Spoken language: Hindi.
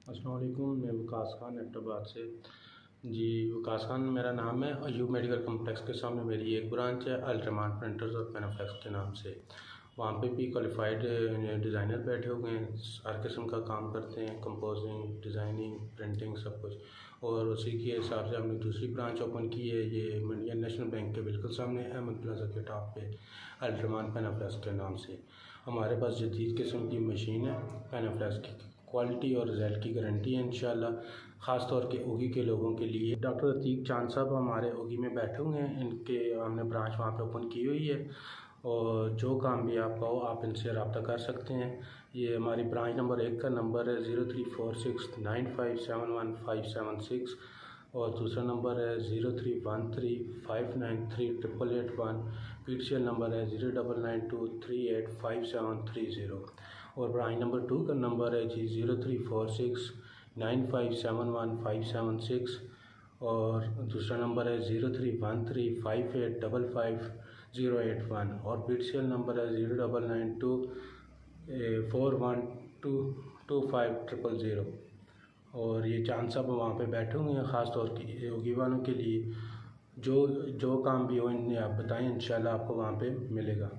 अस्सलाम वालेकुम, मैं वकास खान एबटाबाद से। जी, वकास खान मेरा नाम है। अयूब मेडिकल कम्प्लेक्स के सामने मेरी एक ब्रांच है, अल्ट्रामान प्रिंटर्स और पेनाफ्लेक्स के नाम से। वहाँ पे भी क्वालिफाइड डिज़ाइनर बैठे हुए हैं, हर किस्म का काम करते हैं, कंपोजिंग, डिज़ाइनिंग, प्रिंटिंग, सब कुछ। और उसी के हिसाब से हमने दूसरी ब्रांच ओपन की है, ये इंडियन नेशनल बैंक के बिल्कुल सामने अहमद प्लाजा के टॉप पे, अल्ट्रामान पेनाफ्लेक्स के नाम से। हमारे पास जदीद किस्म की मशीन है, पेनाफ्लेक्स की क्वालिटी और रिज़ल्ट की गारंटी है इंशाल्लाह। ख़ास तौर के ओगी के लोगों के लिए डॉक्टर अतीक चांद साहब हमारे ओगी में बैठे हुए हैं, इनके हमने ब्रांच वहाँ पे ओपन की हुई है। और जो काम भी आपका हो आप इनसे रब्ता कर सकते हैं। ये हमारी ब्रांच नंबर 1 का नंबर है 0346957156 और दूसरा नंबर है 0313593881। PTCL नंबर है 0992385730 और ब्रांच नंबर 2 का नंबर है जी 0346957156 और दूसरा नंबर है 031358555081 और PTCL नंबर है 099241225000। और ये चांद साहब वहाँ पे बैठे हुए हैं ख़ास तौर के योगी वालों के लिए। जो जो काम भी हो इन्हें आप बताएं, इंशाल्लाह आपको वहाँ पे मिलेगा।